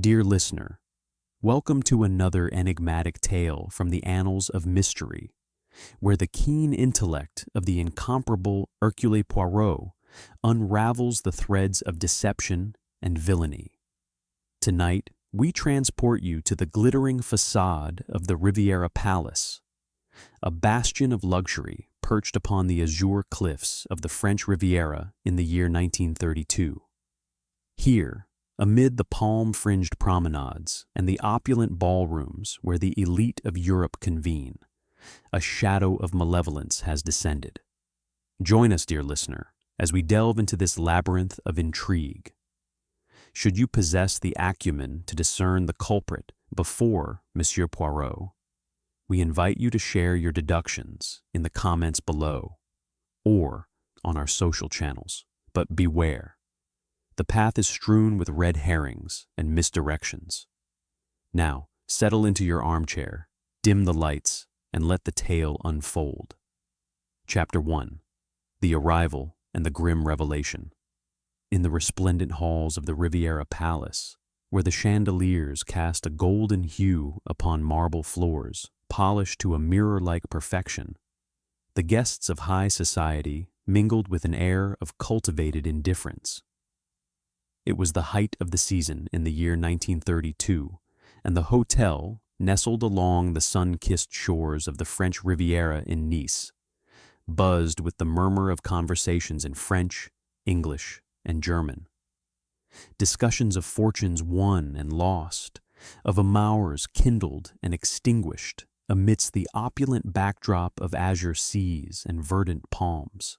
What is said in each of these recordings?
Dear listener, welcome to another enigmatic tale from the annals of mystery, where the keen intellect of the incomparable Hercule Poirot unravels the threads of deception and villainy. Tonight, we transport you to the glittering facade of the Riviera Palace, a bastion of luxury perched upon the azure cliffs of the French Riviera in the year 1932. Here, amid the palm-fringed promenades and the opulent ballrooms where the elite of Europe convene, a shadow of malevolence has descended. Join us, dear listener, as we delve into this labyrinth of intrigue. Should you possess the acumen to discern the culprit before Monsieur Poirot, we invite you to share your deductions in the comments below or on our social channels. But beware. The path is strewn with red herrings and misdirections. Now, settle into your armchair, dim the lights, and let the tale unfold. Chapter 1. The Arrival and the Grim Revelation. In the resplendent halls of the Riviera Palace, where the chandeliers cast a golden hue upon marble floors, polished to a mirror-like perfection, the guests of high society mingled with an air of cultivated indifference. It was the height of the season in the year 1932, and the hotel, nestled along the sun-kissed shores of the French Riviera in Nice, buzzed with the murmur of conversations in French, English, and German. Discussions of fortunes won and lost, of amours kindled and extinguished amidst the opulent backdrop of azure seas and verdant palms.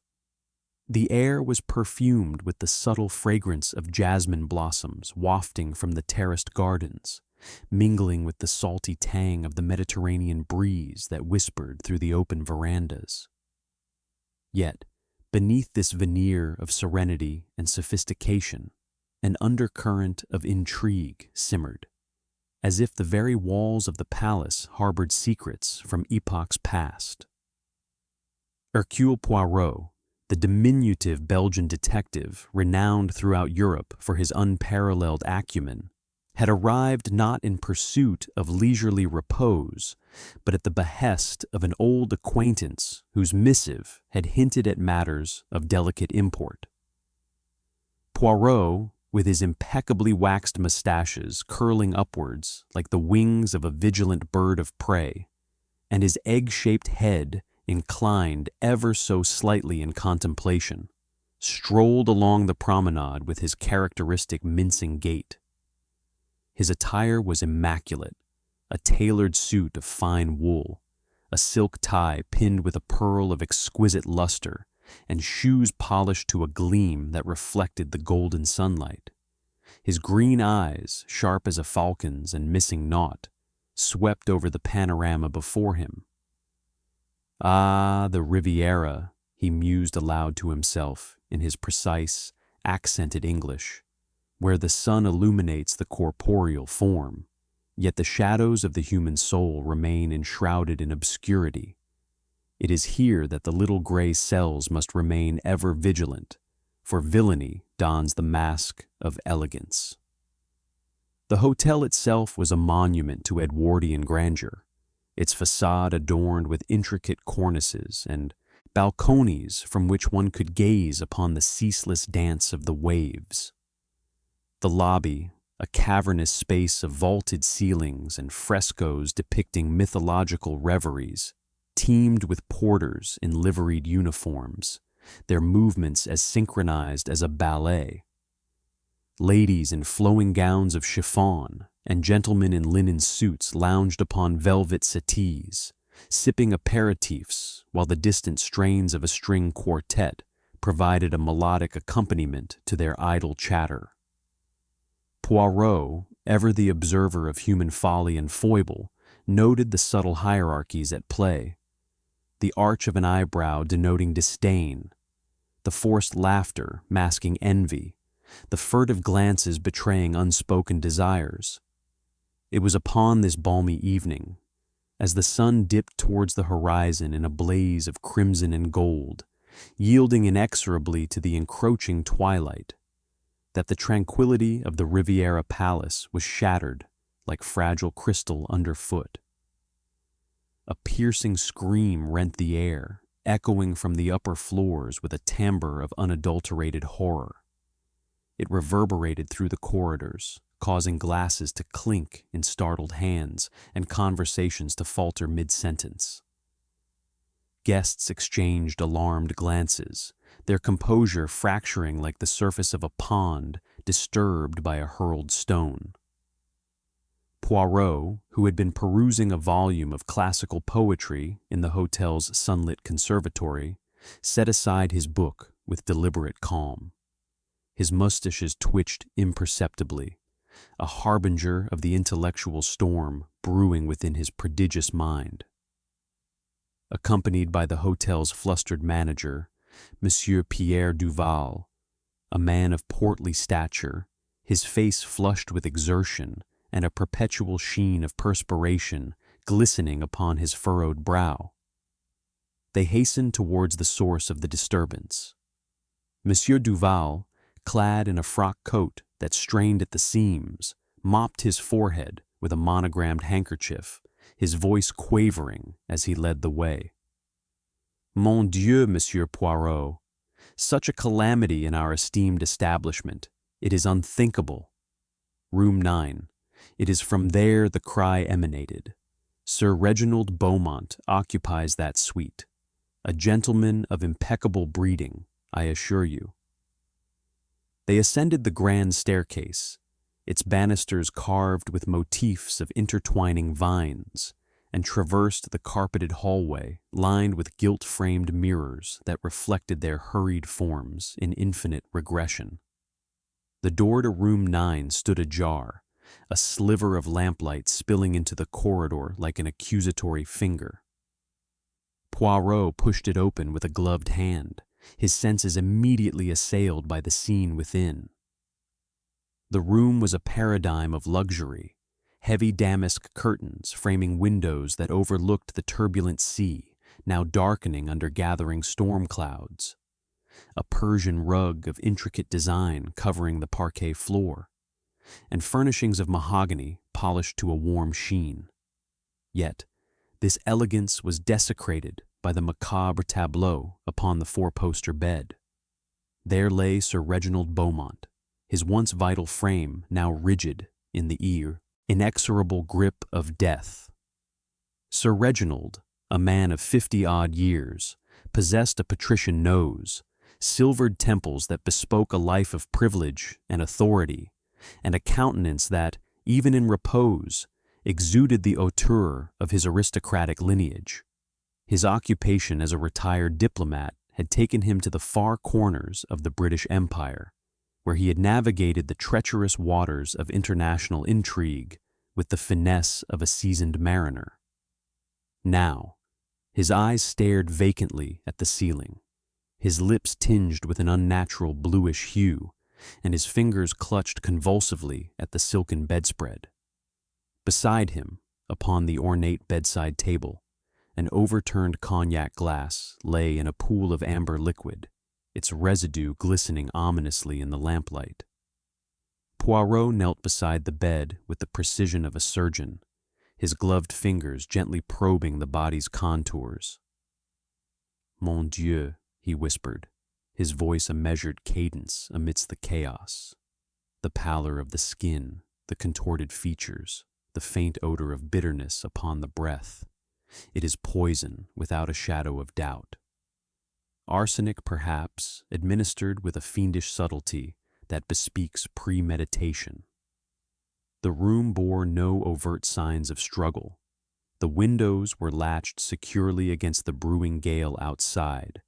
The air was perfumed with the subtle fragrance of jasmine blossoms wafting from the terraced gardens, mingling with the salty tang of the Mediterranean breeze that whispered through the open verandas. Yet, beneath this veneer of serenity and sophistication, an undercurrent of intrigue simmered, as if the very walls of the palace harbored secrets from epochs past. Hercule Poirot, the diminutive Belgian detective renowned throughout Europe for his unparalleled acumen, had arrived not in pursuit of leisurely repose, but at the behest of an old acquaintance whose missive had hinted at matters of delicate import. Poirot, with his impeccably waxed mustaches curling upwards like the wings of a vigilant bird of prey, and his egg-shaped head inclined ever so slightly in contemplation, strolled along the promenade with his characteristic mincing gait. His attire was immaculate, a tailored suit of fine wool, a silk tie pinned with a pearl of exquisite luster, and shoes polished to a gleam that reflected the golden sunlight. His green eyes, sharp as a falcon's and missing naught, swept over the panorama before him. Ah, the Riviera, he mused aloud to himself in his precise, accented English, where the sun illuminates the corporeal form, yet the shadows of the human soul remain enshrouded in obscurity. It is here that the little gray cells must remain ever vigilant, for villainy dons the mask of elegance. The hotel itself was a monument to Edwardian grandeur, its facade adorned with intricate cornices and balconies from which one could gaze upon the ceaseless dance of the waves. The lobby, a cavernous space of vaulted ceilings and frescoes depicting mythological reveries, teemed with porters in liveried uniforms, their movements as synchronized as a ballet. Ladies in flowing gowns of chiffon and gentlemen in linen suits lounged upon velvet settees, sipping aperitifs while the distant strains of a string quartet provided a melodic accompaniment to their idle chatter. Poirot, ever the observer of human folly and foible, noted the subtle hierarchies at play, the arch of an eyebrow denoting disdain, the forced laughter masking envy, the furtive glances betraying unspoken desires. It was upon this balmy evening, as the sun dipped towards the horizon in a blaze of crimson and gold, yielding inexorably to the encroaching twilight, that the tranquility of the Riviera Palace was shattered like fragile crystal underfoot. A piercing scream rent the air, echoing from the upper floors with a timbre of unadulterated horror. It reverberated through the corridors, causing glasses to clink in startled hands and conversations to falter mid-sentence. Guests exchanged alarmed glances, their composure fracturing like the surface of a pond disturbed by a hurled stone. Poirot, who had been perusing a volume of classical poetry in the hotel's sunlit conservatory, set aside his book with deliberate calm. His mustaches twitched imperceptibly, a harbinger of the intellectual storm brewing within his prodigious mind. Accompanied by the hotel's flustered manager, Monsieur Pierre Duval, a man of portly stature, his face flushed with exertion and a perpetual sheen of perspiration glistening upon his furrowed brow. They hastened towards the source of the disturbance. Monsieur Duval, clad in a frock coat that strained at the seams, mopped his forehead with a monogrammed handkerchief, his voice quavering as he led the way. "Mon Dieu, Monsieur Poirot, such a calamity in our esteemed establishment. It is unthinkable. Room 9. It is from there the cry emanated. Sir Reginald Beaumont occupies that suite. A gentleman of impeccable breeding, I assure you." They ascended the grand staircase, its banisters carved with motifs of intertwining vines, and traversed the carpeted hallway lined with gilt-framed mirrors that reflected their hurried forms in infinite regression. The door to room 9 stood ajar, a sliver of lamplight spilling into the corridor like an accusatory finger. Poirot pushed it open with a gloved hand, his senses immediately assailed by the scene within. The room was a paradigm of luxury, heavy damask curtains framing windows that overlooked the turbulent sea, now darkening under gathering storm clouds, a Persian rug of intricate design covering the parquet floor, and furnishings of mahogany polished to a warm sheen. Yet, this elegance was desecrated by the macabre tableau upon the four-poster bed. There lay Sir Reginald Beaumont, his once vital frame now rigid in the inexorable grip of death. Sir Reginald, a man of 50-odd years, possessed a patrician nose, silvered temples that bespoke a life of privilege and authority, and a countenance that, even in repose, exuded the hauteur of his aristocratic lineage. His occupation as a retired diplomat had taken him to the far corners of the British Empire, where he had navigated the treacherous waters of international intrigue with the finesse of a seasoned mariner. Now, his eyes stared vacantly at the ceiling, his lips tinged with an unnatural bluish hue, and his fingers clutched convulsively at the silken bedspread. Beside him, upon the ornate bedside table, an overturned cognac glass lay in a pool of amber liquid, its residue glistening ominously in the lamplight. Poirot knelt beside the bed with the precision of a surgeon, his gloved fingers gently probing the body's contours. "Mon Dieu," he whispered, his voice a measured cadence amidst the chaos. The pallor of the skin, the contorted features, the faint odor of bitterness upon the breath. It is poison without a shadow of doubt. Arsenic, perhaps, administered with a fiendish subtlety that bespeaks premeditation. The room bore no overt signs of struggle. The windows were latched securely against the brewing gale outside,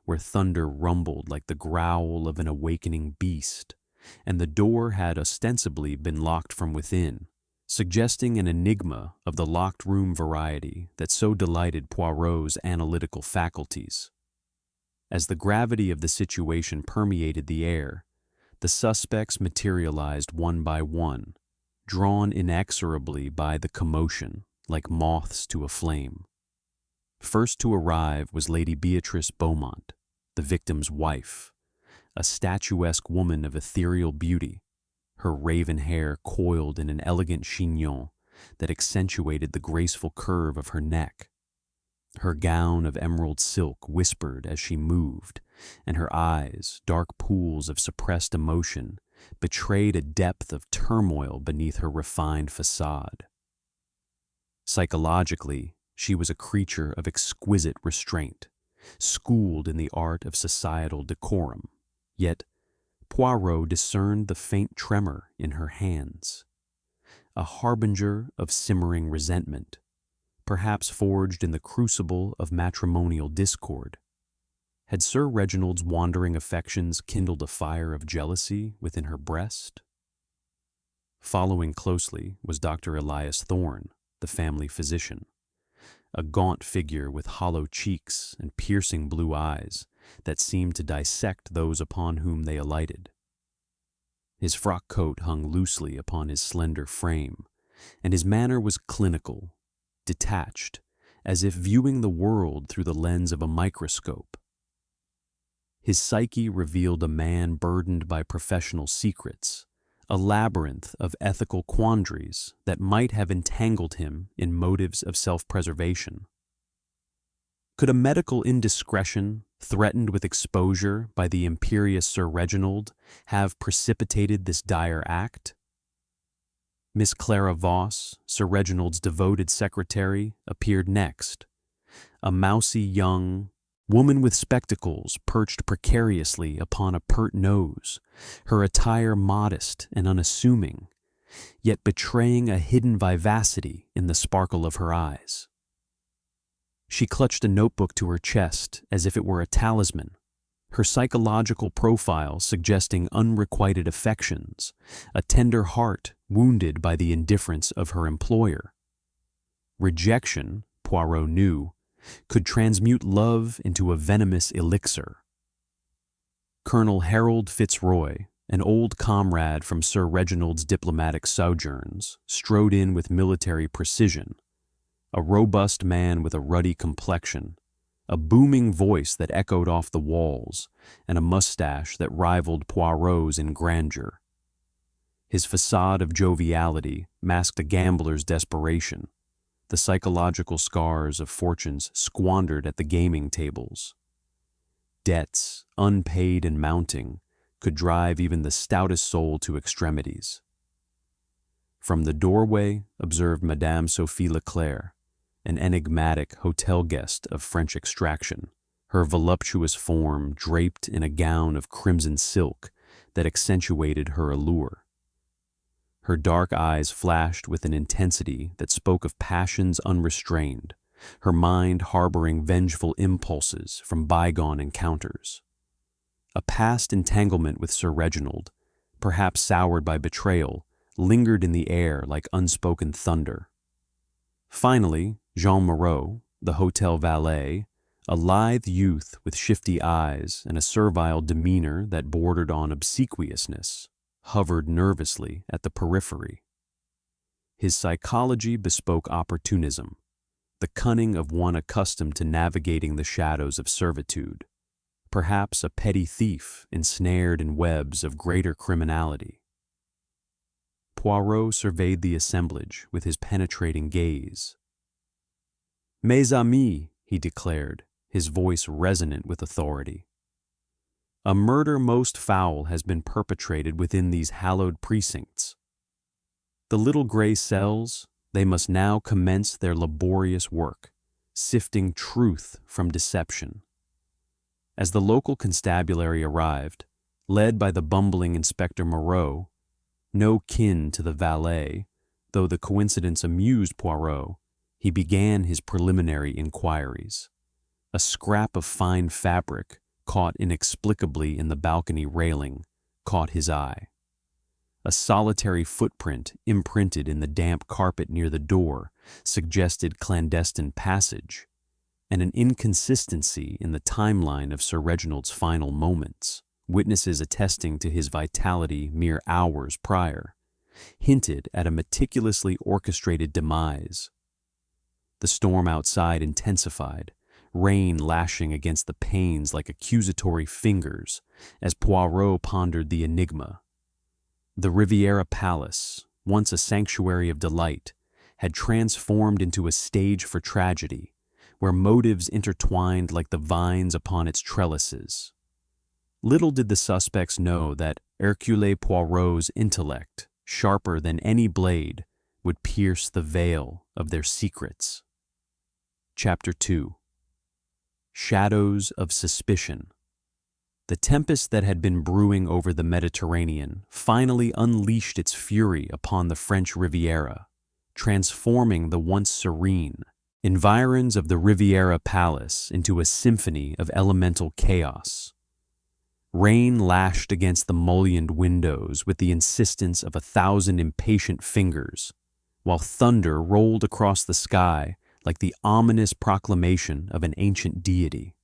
where thunder rumbled like the growl of an awakening beast, and the door had ostensibly been locked from within, suggesting an enigma of the locked room variety that so delighted Poirot's analytical faculties. As the gravity of the situation permeated the air, the suspects materialized one by one, drawn inexorably by the commotion, like moths to a flame. First to arrive was Lady Beatrice Beaumont, the victim's wife, a statuesque woman of ethereal beauty, her raven hair coiled in an elegant chignon that accentuated the graceful curve of her neck. Her gown of emerald silk whispered as she moved, and her eyes, dark pools of suppressed emotion, betrayed a depth of turmoil beneath her refined facade. Psychologically, she was a creature of exquisite restraint, schooled in the art of societal decorum, yet Poirot discerned the faint tremor in her hands, a harbinger of simmering resentment, perhaps forged in the crucible of matrimonial discord. Had Sir Reginald's wandering affections kindled a fire of jealousy within her breast? Following closely was Dr. Elias Thorne, the family physician, a gaunt figure with hollow cheeks and piercing blue eyes that seemed to dissect those upon whom they alighted. His frock coat hung loosely upon his slender frame, and his manner was clinical, detached, as if viewing the world through the lens of a microscope. His psyche revealed a man burdened by professional secrets, a labyrinth of ethical quandaries that might have entangled him in motives of self-preservation. Could a medical indiscretion, threatened with exposure by the imperious Sir Reginald, have precipitated this dire act? Miss Clara Voss, Sir Reginald's devoted secretary, appeared next, a mousy young woman with spectacles perched precariously upon a pert nose, her attire modest and unassuming, yet betraying a hidden vivacity in the sparkle of her eyes. She clutched a notebook to her chest as if it were a talisman, her psychological profile suggesting unrequited affections, a tender heart wounded by the indifference of her employer. Rejection, Poirot knew, could transmute love into a venomous elixir. Colonel Harold Fitzroy, an old comrade from Sir Reginald's diplomatic sojourns, strode in with military precision, a robust man with a ruddy complexion, a booming voice that echoed off the walls, and a mustache that rivaled Poirot's in grandeur. His facade of joviality masked a gambler's desperation, the psychological scars of fortunes squandered at the gaming tables. Debts, unpaid and mounting, could drive even the stoutest soul to extremities. From the doorway observed Madame Sophie Leclerc, an enigmatic hotel guest of French extraction, her voluptuous form draped in a gown of crimson silk that accentuated her allure. Her dark eyes flashed with an intensity that spoke of passions unrestrained, her mind harboring vengeful impulses from bygone encounters. A past entanglement with Sir Reginald, perhaps soured by betrayal, lingered in the air like unspoken thunder. Finally, Jean Moreau, the hotel valet, a lithe youth with shifty eyes and a servile demeanor that bordered on obsequiousness, hovered nervously at the periphery. His psychology bespoke opportunism, the cunning of one accustomed to navigating the shadows of servitude, perhaps a petty thief ensnared in webs of greater criminality. Poirot surveyed the assemblage with his penetrating gaze. "Mes amis," he declared, his voice resonant with authority. "A murder most foul has been perpetrated within these hallowed precincts. The little gray cells, they must now commence their laborious work, sifting truth from deception." As the local constabulary arrived, led by the bumbling Inspector Moreau, no kin to the valet, though the coincidence amused Poirot, he began his preliminary inquiries. A scrap of fine fabric, caught inexplicably in the balcony railing, caught his eye. A solitary footprint imprinted in the damp carpet near the door suggested clandestine passage, and an inconsistency in the timeline of Sir Reginald's final moments, witnesses attesting to his vitality mere hours prior, hinted at a meticulously orchestrated demise. The storm outside intensified, rain lashing against the panes like accusatory fingers as Poirot pondered the enigma. The Riviera Palace, once a sanctuary of delight, had transformed into a stage for tragedy, where motives intertwined like the vines upon its trellises. Little did the suspects know that Hercule Poirot's intellect, sharper than any blade, would pierce the veil of their secrets. Chapter 2. Shadows of Suspicion. The tempest that had been brewing over the Mediterranean finally unleashed its fury upon the French Riviera, transforming the once serene environs of the Riviera Palace into a symphony of elemental chaos. Rain lashed against the mullioned windows with the insistence of 1,000 impatient fingers, while thunder rolled across the sky like the ominous proclamation of an ancient deity.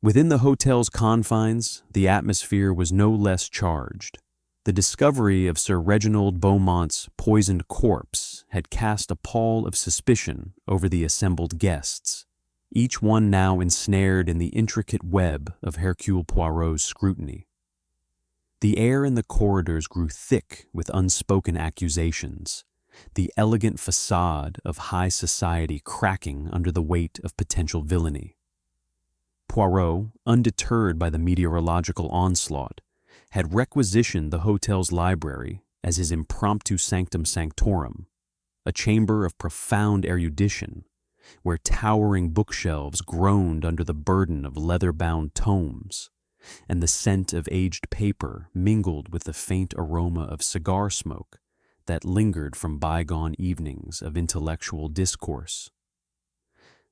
Within the hotel's confines, the atmosphere was no less charged. The discovery of Sir Reginald Beaumont's poisoned corpse had cast a pall of suspicion over the assembled guests, each one now ensnared in the intricate web of Hercule Poirot's scrutiny. The air in the corridors grew thick with unspoken accusations, the elegant facade of high society cracking under the weight of potential villainy. Poirot, undeterred by the meteorological onslaught, had requisitioned the hotel's library as his impromptu sanctum sanctorum, a chamber of profound erudition, where towering bookshelves groaned under the burden of leather-bound tomes, and the scent of aged paper mingled with the faint aroma of cigar smoke that lingered from bygone evenings of intellectual discourse.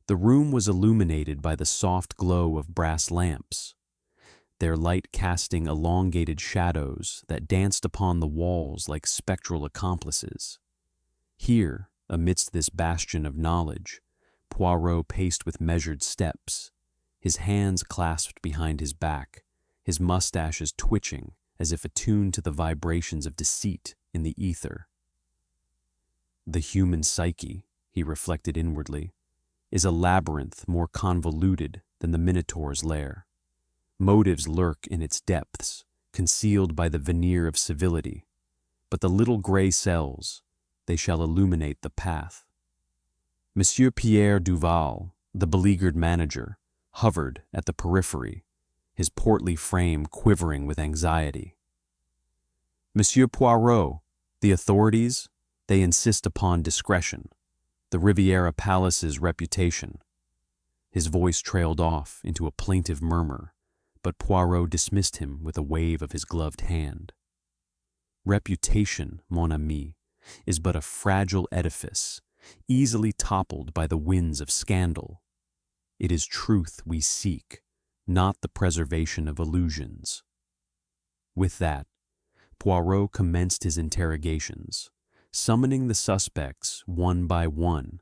The room was illuminated by the soft glow of brass lamps, their light casting elongated shadows that danced upon the walls like spectral accomplices. Here, amidst this bastion of knowledge, Poirot paced with measured steps, his hands clasped behind his back, his mustaches twitching as if attuned to the vibrations of deceit in the ether. The human psyche, he reflected inwardly, is a labyrinth more convoluted than the Minotaur's lair. Motives lurk in its depths, concealed by the veneer of civility, but the little gray cells, they shall illuminate the path. Monsieur Pierre Duval, the beleaguered manager, hovered at the periphery, his portly frame quivering with anxiety. Monsieur Poirot, the authorities, they insist upon discretion, the Riviera Palace's reputation. His voice trailed off into a plaintive murmur, but Poirot dismissed him with a wave of his gloved hand. Reputation, mon ami, is but a fragile edifice, easily toppled by the winds of scandal. It is truth we seek, not the preservation of illusions. With that, Poirot commenced his interrogations, summoning the suspects one by one,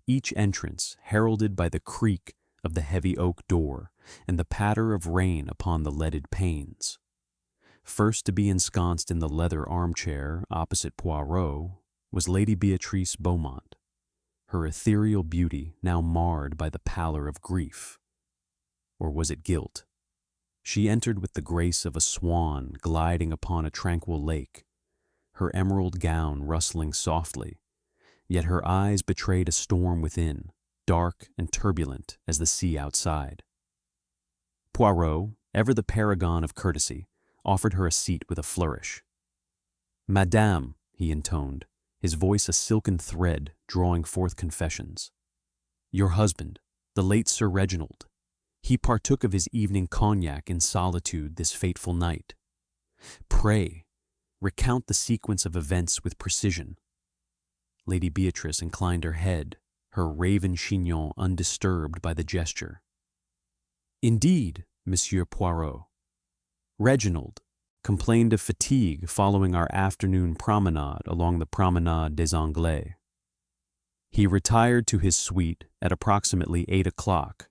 each entrance heralded by the creak of the heavy oak door and the patter of rain upon the leaded panes. First to be ensconced in the leather armchair opposite Poirot was Lady Beatrice Beaumont, her ethereal beauty now marred by the pallor of grief. Or was it guilt? She entered with the grace of a swan gliding upon a tranquil lake, her emerald gown rustling softly, yet her eyes betrayed a storm within, dark and turbulent as the sea outside. Poirot, ever the paragon of courtesy, offered her a seat with a flourish. "Madame," he intoned, his voice a silken thread drawing forth confessions. "Your husband, the late Sir Reginald, he partook of his evening cognac in solitude this fateful night. Pray, recount the sequence of events with precision." Lady Beatrice inclined her head, her raven chignon undisturbed by the gesture. "Indeed, Monsieur Poirot. Reginald complained of fatigue following our afternoon promenade along the Promenade des Anglais. He retired to his suite at approximately 8 o'clock,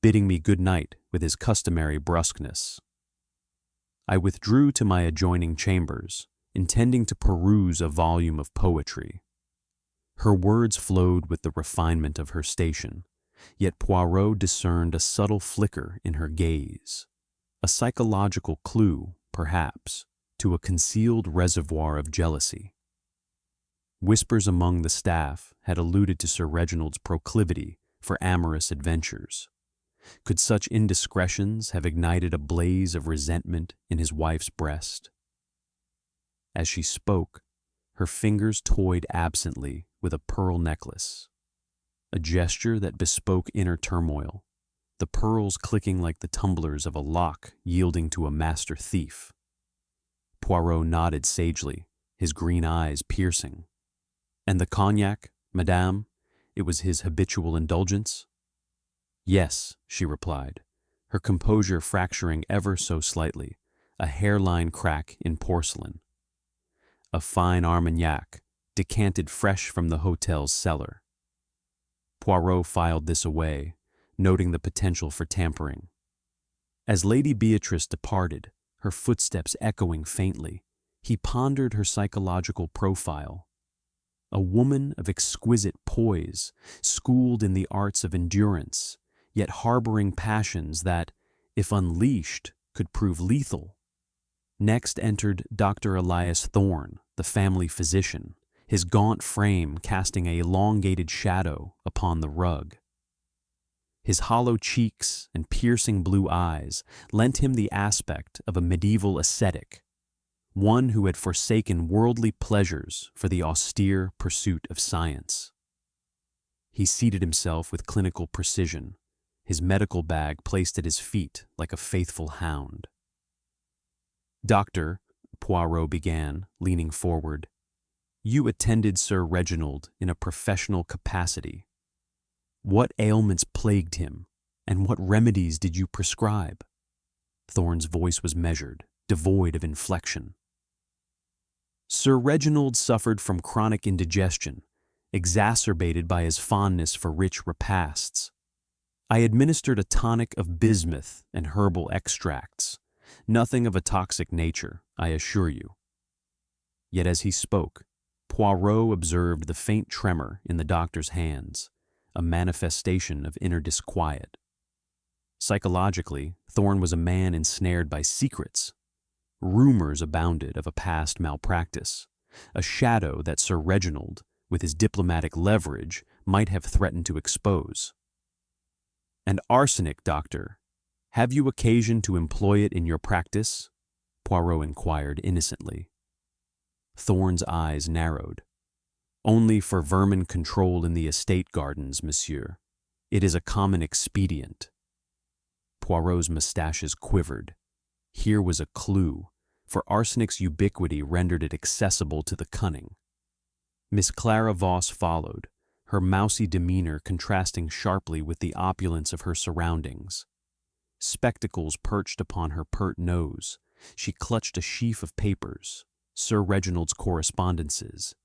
bidding me good night with his customary brusqueness. I withdrew to my adjoining chambers, intending to peruse a volume of poetry. Her words flowed with the refinement of her station, yet Poirot discerned a subtle flicker in her gaze, a psychological clue, perhaps, to a concealed reservoir of jealousy. Whispers among the staff had alluded to Sir Reginald's proclivity for amorous adventures. Could such indiscretions have ignited a blaze of resentment in his wife's breast? As she spoke, her fingers toyed absently with a pearl necklace, a gesture that bespoke inner turmoil, the pearls clicking like the tumblers of a lock yielding to a master thief. Poirot nodded sagely, his green eyes piercing. "And the cognac, madame? It was his habitual indulgence?" "Yes," she replied, her composure fracturing ever so slightly, a hairline crack in porcelain. "A fine Armagnac, decanted fresh from the hotel's cellar." Poirot filed this away, noting the potential for tampering. As Lady Beatrice departed, her footsteps echoing faintly, he pondered her psychological profile. A woman of exquisite poise, schooled in the arts of endurance, yet harboring passions that, if unleashed, could prove lethal. Next entered Dr. Elias Thorne, the family physician, his gaunt frame casting an elongated shadow upon the rug. His hollow cheeks and piercing blue eyes lent him the aspect of a medieval ascetic, one who had forsaken worldly pleasures for the austere pursuit of science. He seated himself with clinical precision, his medical bag placed at his feet like a faithful hound. "Doctor," Poirot began, leaning forward, "you attended Sir Reginald in a professional capacity. What ailments plagued him, and what remedies did you prescribe?" Thorne's voice was measured, devoid of inflection. "Sir Reginald suffered from chronic indigestion, exacerbated by his fondness for rich repasts. I administered a tonic of bismuth and herbal extracts, nothing of a toxic nature, I assure you." Yet as he spoke, Poirot observed the faint tremor in the doctor's hands, a manifestation of inner disquiet. Psychologically, Thorne was a man ensnared by secrets. Rumors abounded of a past malpractice, a shadow that Sir Reginald, with his diplomatic leverage, might have threatened to expose. "And arsenic, doctor, have you occasion to employ it in your practice?" Poirot inquired innocently. Thorne's eyes narrowed. "Only for vermin control in the estate gardens, monsieur. It is a common expedient." Poirot's mustaches quivered. Here was a clue, for arsenic's ubiquity rendered it accessible to the cunning. Miss Clara Voss followed, her mousy demeanor contrasting sharply with the opulence of her surroundings. Spectacles perched upon her pert nose, she clutched a sheaf of papers, Sir Reginald's correspondences,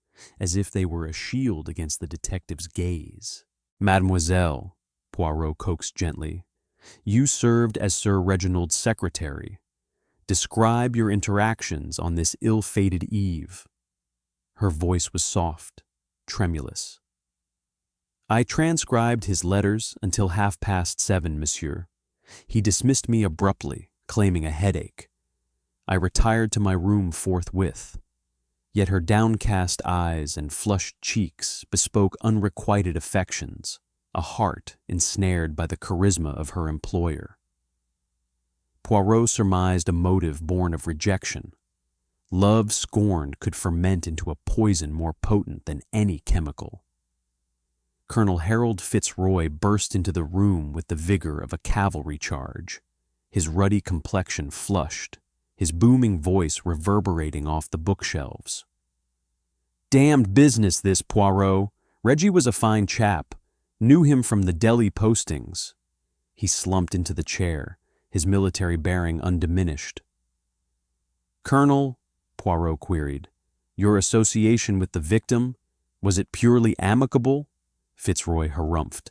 as if they were a shield against the detective's gaze. "Mademoiselle," Poirot coaxed gently, "you served as Sir Reginald's secretary. Describe your interactions on this ill-fated eve." Her voice was soft, tremulous. "I transcribed his letters until 7:30, monsieur. He dismissed me abruptly, claiming a headache. I retired to my room forthwith. Yet her downcast eyes and flushed cheeks bespoke unrequited affections, a heart ensnared by the charisma of her employer." Poirot surmised a motive born of rejection. Love scorned could ferment into a poison more potent than any chemical. Colonel Harold Fitzroy burst into the room with the vigor of a cavalry charge, his ruddy complexion flushed, his booming voice reverberating off the bookshelves. "Damned business this, Poirot. Reggie was a fine chap. Knew him from the Delhi postings." He slumped into the chair, his military bearing undiminished. "Colonel," Poirot queried, "your association with the victim, was it purely amicable?" Fitzroy harumphed.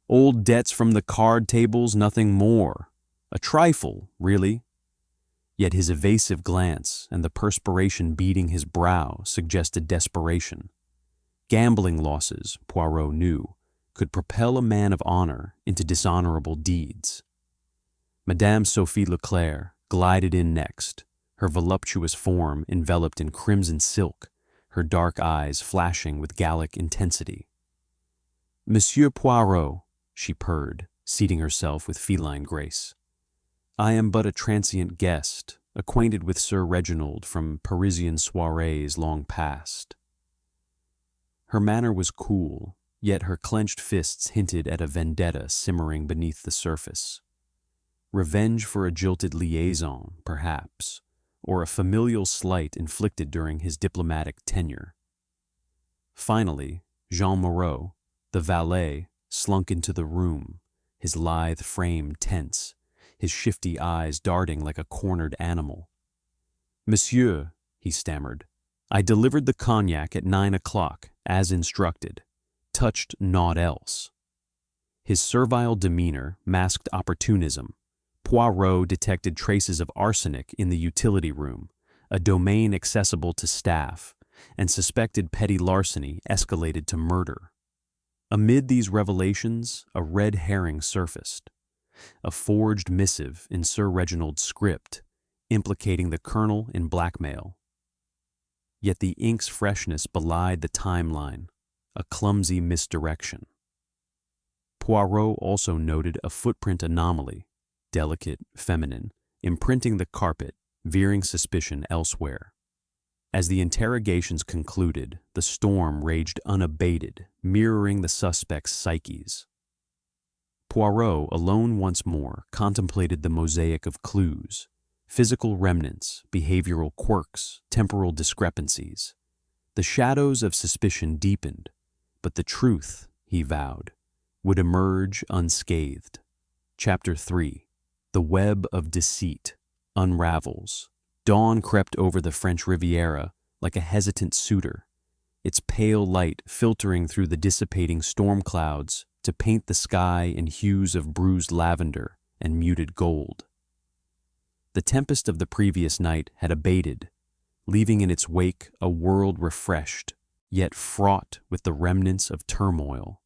"Old debts from the card tables, nothing more. A trifle, really." Yet his evasive glance and the perspiration beading his brow suggested desperation. Gambling losses, Poirot knew, could propel a man of honor into dishonorable deeds. Madame Sophie Leclerc glided in next, her voluptuous form enveloped in crimson silk, her dark eyes flashing with Gallic intensity. "Monsieur Poirot," she purred, seating herself with feline grace. "I am but a transient guest, acquainted with Sir Reginald from Parisian soirees long past." Her manner was cool, yet her clenched fists hinted at a vendetta simmering beneath the surface. Revenge for a jilted liaison, perhaps, or a familial slight inflicted during his diplomatic tenure. Finally, Jean Moreau, the valet, slunk into the room, his lithe frame tense, his shifty eyes darting like a cornered animal. "Monsieur," he stammered, "I delivered the cognac at 9 o'clock, as instructed. Touched naught else." His servile demeanor masked opportunism. Poirot detected traces of arsenic in the utility room, a domain accessible to staff, and suspected petty larceny escalated to murder. Amid these revelations, a red herring surfaced, a forged missive in Sir Reginald's script, implicating the colonel in blackmail. Yet the ink's freshness belied the timeline, a clumsy misdirection. Poirot also noted a footprint anomaly, delicate, feminine, imprinting the carpet, veering suspicion elsewhere. As the interrogations concluded, the storm raged unabated, mirroring the suspects' psyches. Poirot, alone once more, contemplated the mosaic of clues, physical remnants, behavioral quirks, temporal discrepancies. The shadows of suspicion deepened, but the truth, he vowed, would emerge unscathed. Chapter 3. The web of deceit unravels. Dawn crept over the French Riviera like a hesitant suitor, its pale light filtering through the dissipating storm clouds to paint the sky in hues of bruised lavender and muted gold. The tempest of the previous night had abated, leaving in its wake a world refreshed, yet fraught with the remnants of turmoil.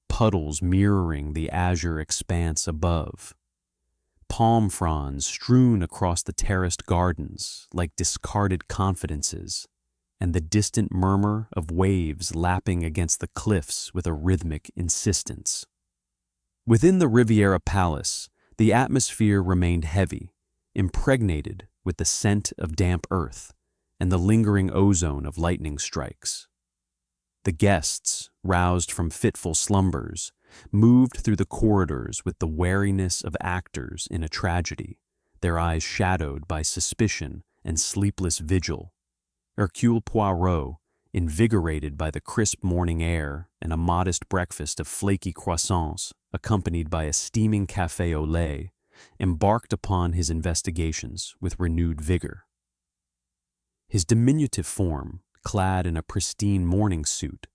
Puddles mirroring the azure expanse above. Palm fronds strewn across the terraced gardens like discarded confidences, and the distant murmur of waves lapping against the cliffs with a rhythmic insistence. Within the Riviera Palace, the atmosphere remained heavy, impregnated with the scent of damp earth and the lingering ozone of lightning strikes. The guests, roused from fitful slumbers, moved through the corridors with the wariness of actors in a tragedy, their eyes shadowed by suspicion and sleepless vigil. Hercule Poirot, invigorated by the crisp morning air and a modest breakfast of flaky croissants accompanied by a steaming café au lait, embarked upon his investigations with renewed vigor. His diminutive form, clad in a pristine morning suit,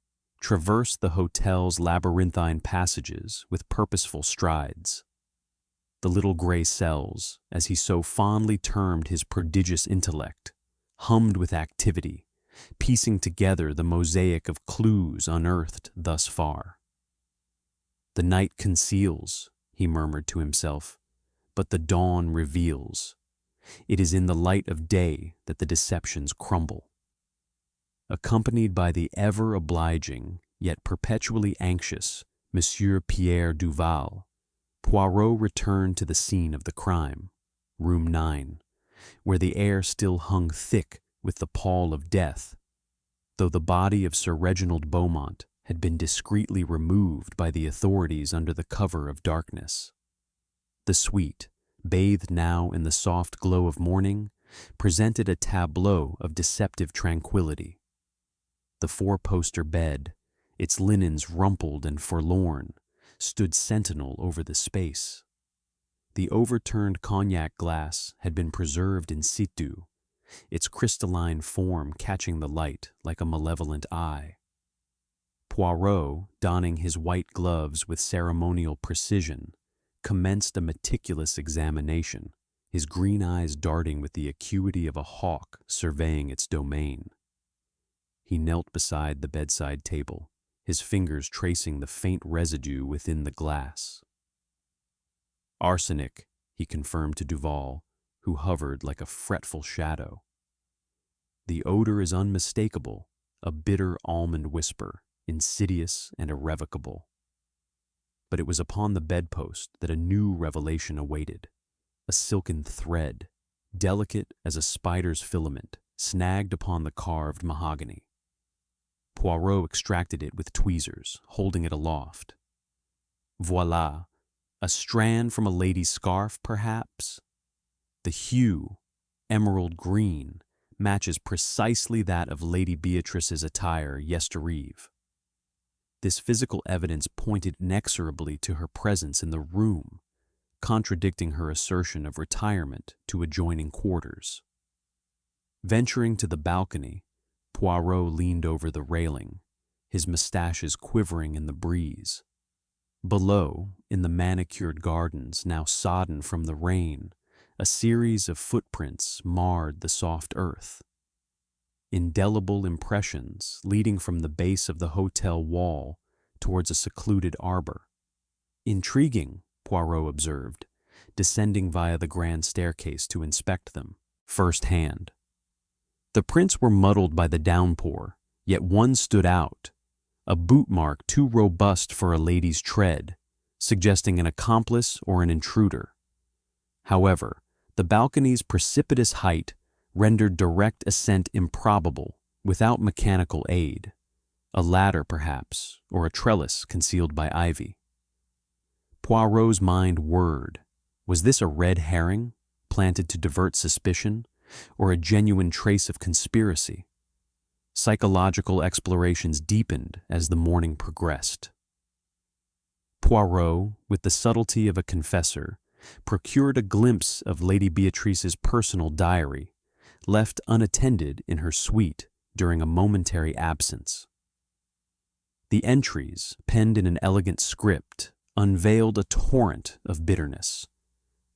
traversed the hotel's labyrinthine passages with purposeful strides. The little gray cells, as he so fondly termed his prodigious intellect, hummed with activity, piecing together the mosaic of clues unearthed thus far. "The night conceals," he murmured to himself, "but the dawn reveals. It is in the light of day that the deceptions crumble." Accompanied by the ever-obliging, yet perpetually anxious, Monsieur Pierre Duval, Poirot returned to the scene of the crime, room 9, where the air still hung thick with the pall of death, though the body of Sir Reginald Beaumont had been discreetly removed by the authorities under the cover of darkness. The suite, bathed now in the soft glow of morning, presented a tableau of deceptive tranquility. The four-poster bed, its linens rumpled and forlorn, stood sentinel over the space. The overturned cognac glass had been preserved in situ, its crystalline form catching the light like a malevolent eye. Poirot, donning his white gloves with ceremonial precision, commenced a meticulous examination, his green eyes darting with the acuity of a hawk surveying its domain. He knelt beside the bedside table, his fingers tracing the faint residue within the glass. "Arsenic," he confirmed to Duval, who hovered like a fretful shadow. "The odor is unmistakable, a bitter almond whisper, insidious and irrevocable." But it was upon the bedpost that a new revelation awaited. A silken thread, delicate as a spider's filament, snagged upon the carved mahogany. Poirot extracted it with tweezers, holding it aloft. Voila! A strand from a lady's scarf, perhaps? The hue, emerald green, matches precisely that of Lady Beatrice's attire yestereve. This physical evidence pointed inexorably to her presence in the room, contradicting her assertion of retirement to adjoining quarters. Venturing to the balcony, Poirot leaned over the railing, his mustaches quivering in the breeze. Below, in the manicured gardens now sodden from the rain, a series of footprints marred the soft earth. Indelible impressions leading from the base of the hotel wall towards a secluded arbor. "Intriguing," Poirot observed, descending via the grand staircase to inspect them, firsthand. The prints were muddled by the downpour, yet one stood out, a boot mark too robust for a lady's tread, suggesting an accomplice or an intruder. However, the balcony's precipitous height rendered direct ascent improbable without mechanical aid, a ladder perhaps, or a trellis concealed by ivy. Poirot's mind whirred. Was this a red herring, planted to divert suspicion, or a genuine trace of conspiracy? Psychological explorations deepened as the morning progressed. Poirot, with the subtlety of a confessor, procured a glimpse of Lady Beatrice's personal diary, left unattended in her suite during a momentary absence. The entries, penned in an elegant script, unveiled a torrent of bitterness.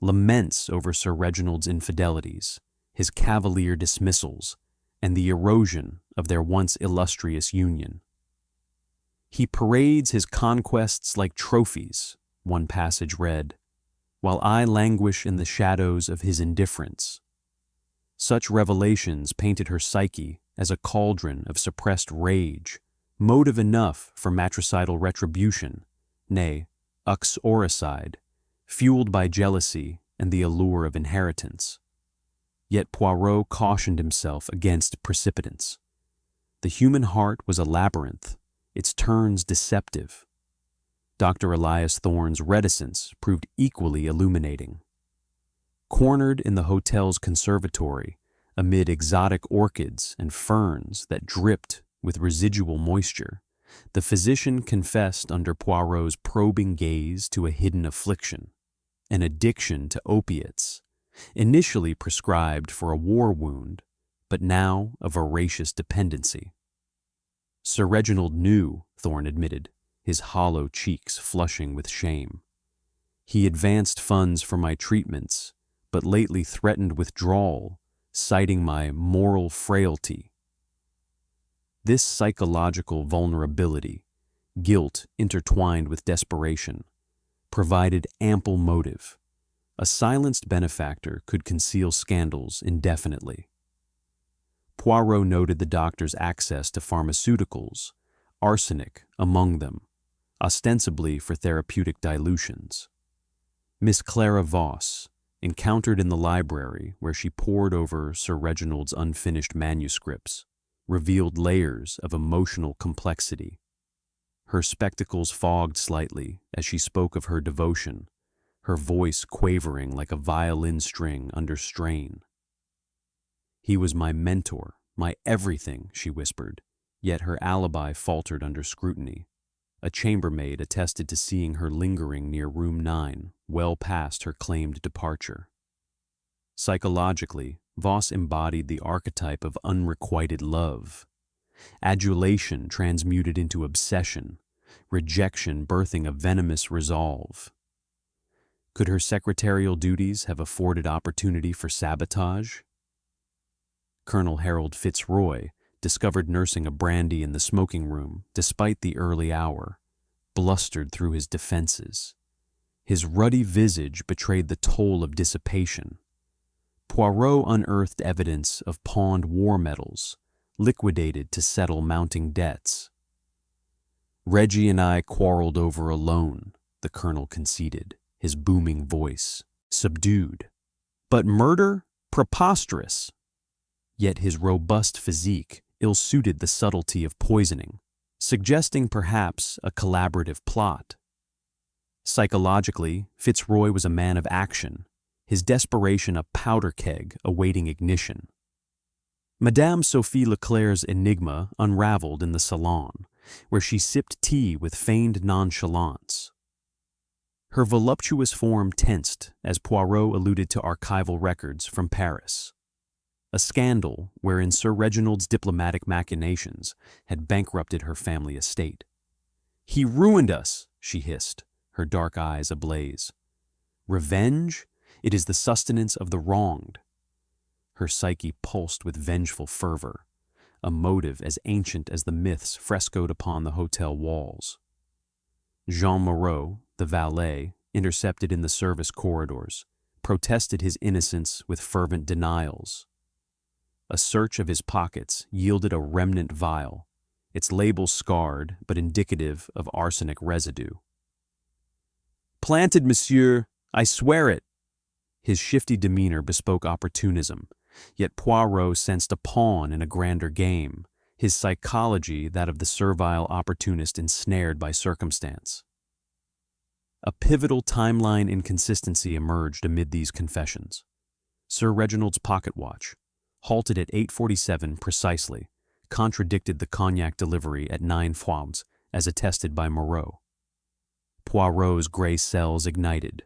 Laments over Sir Reginald's infidelities, his cavalier dismissals, and the erosion of their once illustrious union. "He parades his conquests like trophies," one passage read, "while I languish in the shadows of his indifference." Such revelations painted her psyche as a cauldron of suppressed rage, motive enough for matricidal retribution, nay, uxoricide, fueled by jealousy and the allure of inheritance. Yet Poirot cautioned himself against precipitance. The human heart was a labyrinth, its turns deceptive. Dr. Elias Thorne's reticence proved equally illuminating. Cornered in the hotel's conservatory, amid exotic orchids and ferns that dripped with residual moisture, the physician confessed under Poirot's probing gaze to a hidden affliction, an addiction to opiates, initially prescribed for a war wound, but now a voracious dependency. Sir Reginald knew, Thorne admitted, his hollow cheeks flushing with shame. He advanced funds for my treatments, but lately threatened withdrawal, citing my moral frailty. This psychological vulnerability, guilt intertwined with desperation, provided ample motive. A silenced benefactor could conceal scandals indefinitely. Poirot noted the doctor's access to pharmaceuticals, arsenic among them, ostensibly for therapeutic dilutions. Miss Clara Voss, encountered in the library where she pored over Sir Reginald's unfinished manuscripts, revealed layers of emotional complexity. Her spectacles fogged slightly as she spoke of her devotion, her voice quavering like a violin string under strain. "He was my mentor, my everything," she whispered, yet her alibi faltered under scrutiny. A chambermaid attested to seeing her lingering near room 9, well past her claimed departure. Psychologically, Voss embodied the archetype of unrequited love. Adulation transmuted into obsession, rejection birthing a venomous resolve. Could her secretarial duties have afforded opportunity for sabotage? Colonel Harold Fitzroy, discovered nursing a brandy in the smoking room despite the early hour, blustered through his defenses. His ruddy visage betrayed the toll of dissipation. Poirot unearthed evidence of pawned war medals, liquidated to settle mounting debts. "Reggie and I quarreled over a loan," the colonel conceded, his booming voice subdued. "But murder? Preposterous!" Yet his robust physique ill-suited the subtlety of poisoning, suggesting perhaps a collaborative plot. Psychologically, Fitzroy was a man of action, his desperation a powder keg awaiting ignition. Madame Sophie Leclerc's enigma unraveled in the salon, where she sipped tea with feigned nonchalance. Her voluptuous form tensed as Poirot alluded to archival records from Paris. A scandal wherein Sir Reginald's diplomatic machinations had bankrupted her family estate. "He ruined us," she hissed, her dark eyes ablaze. "Revenge? It is the sustenance of the wronged." Her psyche pulsed with vengeful fervor, a motive as ancient as the myths frescoed upon the hotel walls. Jean Moreau, the valet, intercepted in the service corridors, protested his innocence with fervent denials. A search of his pockets yielded a remnant vial, its label scarred but indicative of arsenic residue. "Planted, monsieur, I swear it." His shifty demeanor bespoke opportunism, yet Poirot sensed a pawn in a grander game, his psychology that of the servile opportunist ensnared by circumstance. A pivotal timeline inconsistency emerged amid these confessions. Sir Reginald's pocket watch, halted at 8:47 precisely, contradicted the cognac delivery at 9 Fouads, as attested by Moreau. Poirot's gray cells ignited.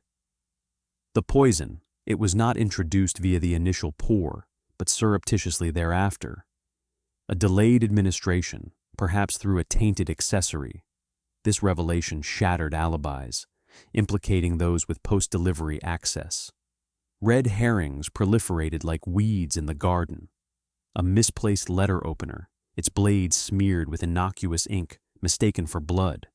The poison, it was not introduced via the initial pour, but surreptitiously thereafter. A delayed administration, perhaps through a tainted accessory. This revelation shattered alibis, implicating those with post-delivery access. Red herrings proliferated like weeds in the garden. A misplaced letter opener, its blade smeared with innocuous ink, mistaken for blood.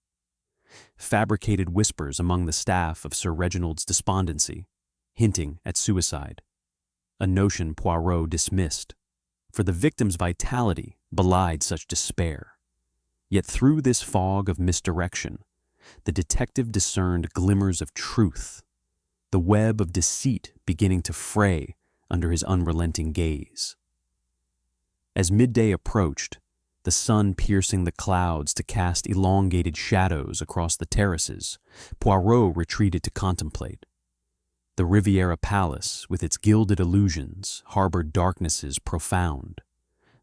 Fabricated whispers among the staff of Sir Reginald's despondency, hinting at suicide. A notion Poirot dismissed, for the victim's vitality belied such despair. Yet through this fog of misdirection, the detective discerned glimmers of truth, the web of deceit beginning to fray under his unrelenting gaze. As midday approached, the sun piercing the clouds to cast elongated shadows across the terraces, Poirot retreated to contemplate. The Riviera Palace, with its gilded illusions, harbored darknesses profound.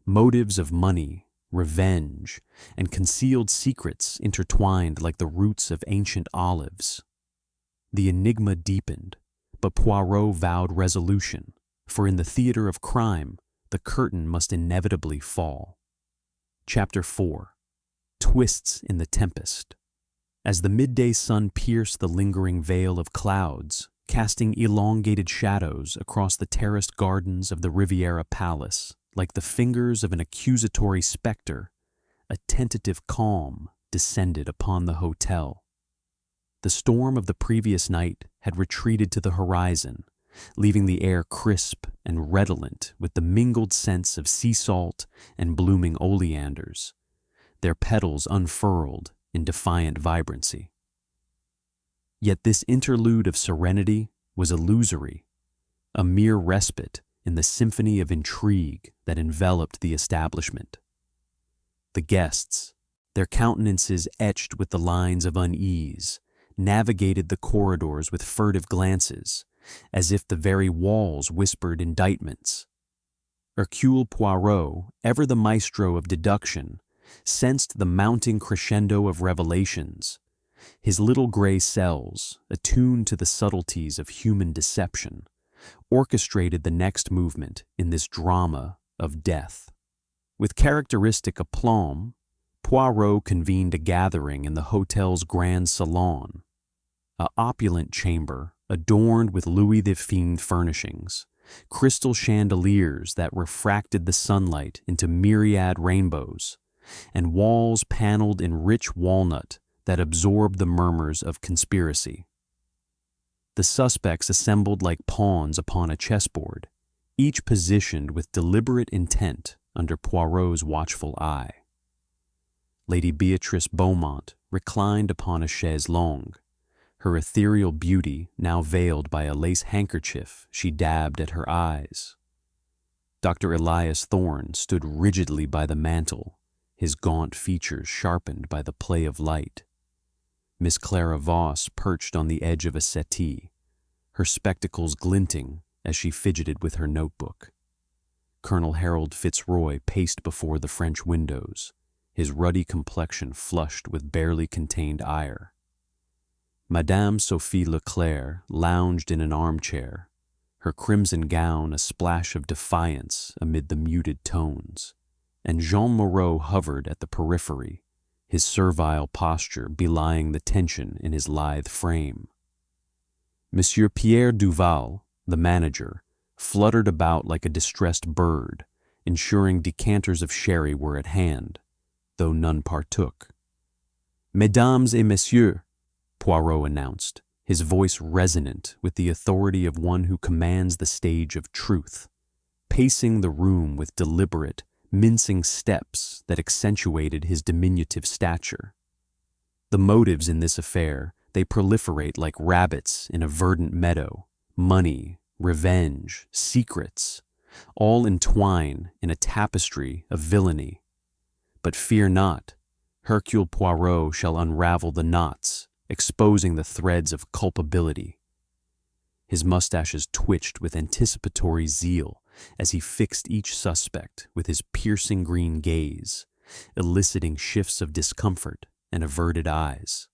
Motives of money, revenge, and concealed secrets intertwined like the roots of ancient olives. The enigma deepened, but Poirot vowed resolution, for in the theater of crime, the curtain must inevitably fall. Chapter 4. Twists in the Tempest. As the midday sun pierced the lingering veil of clouds, casting elongated shadows across the terraced gardens of the Riviera Palace, like the fingers of an accusatory specter, a tentative calm descended upon the hotel. The storm of the previous night had retreated to the horizon, leaving the air crisp and redolent with the mingled scents of sea salt and blooming oleanders, their petals unfurled in defiant vibrancy. Yet this interlude of serenity was illusory, a mere respite in the symphony of intrigue that enveloped the establishment. The guests, their countenances etched with the lines of unease, navigated the corridors with furtive glances, as if the very walls whispered indictments. Hercule Poirot, ever the maestro of deduction, sensed the mounting crescendo of revelations. His little gray cells, attuned to the subtleties of human deception, orchestrated the next movement in this drama of death. With characteristic aplomb, Poirot convened a gathering in the hotel's grand salon, an opulent chamber adorned with Louis XV furnishings, crystal chandeliers that refracted the sunlight into myriad rainbows, and walls paneled in rich walnut that absorbed the murmurs of conspiracy. The suspects assembled like pawns upon a chessboard, each positioned with deliberate intent under Poirot's watchful eye. Lady Beatrice Beaumont reclined upon a chaise longue, her ethereal beauty now veiled by a lace handkerchief she dabbed at her eyes. Dr. Elias Thorne stood rigidly by the mantel, his gaunt features sharpened by the play of light. Miss Clara Voss perched on the edge of a settee, her spectacles glinting as she fidgeted with her notebook. Colonel Harold Fitzroy paced before the French windows, his ruddy complexion flushed with barely contained ire. Madame Sophie Leclerc lounged in an armchair, her crimson gown a splash of defiance amid the muted tones, and Jean Moreau hovered at the periphery, his servile posture belying the tension in his lithe frame. Monsieur Pierre Duval, the manager, fluttered about like a distressed bird, ensuring decanters of sherry were at hand, though none partook. "Mesdames et messieurs," Poirot announced, his voice resonant with the authority of one who commands the stage of truth, pacing the room with deliberate, mincing steps that accentuated his diminutive stature. The motives in this affair, they proliferate like rabbits in a verdant meadow. Money, revenge, secrets, all entwine in a tapestry of villainy. But fear not, Hercule Poirot shall unravel the knots, exposing the threads of culpability. His mustaches twitched with anticipatory zeal as he fixed each suspect with his piercing green gaze, eliciting shifts of discomfort and averted eyes.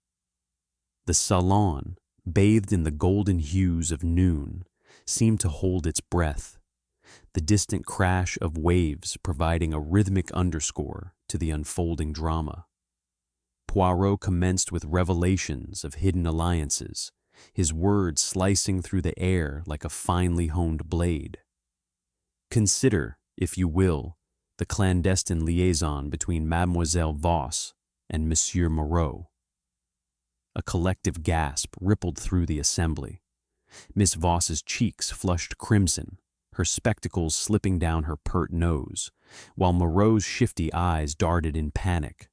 The salon, bathed in the golden hues of noon, seemed to hold its breath, the distant crash of waves providing a rhythmic underscore to the unfolding drama. Poirot commenced with revelations of hidden alliances, his words slicing through the air like a finely honed blade. Consider, if you will, the clandestine liaison between Mademoiselle Voss and Monsieur Moreau. A collective gasp rippled through the assembly. Miss Voss's cheeks flushed crimson, her spectacles slipping down her pert nose, while Moreau's shifty eyes darted in panic.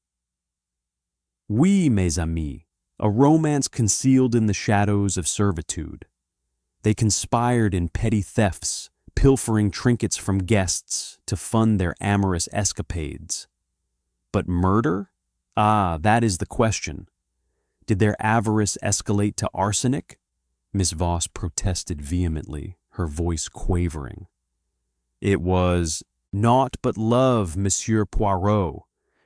"Oui, mes amis, a romance concealed in the shadows of servitude. They conspired in petty thefts, pilfering trinkets from guests to fund their amorous escapades. But murder? Ah, that is the question. Did their avarice escalate to arsenic?" Miss Voss protested vehemently, her voice quavering. "It was naught but love, Monsieur Poirot.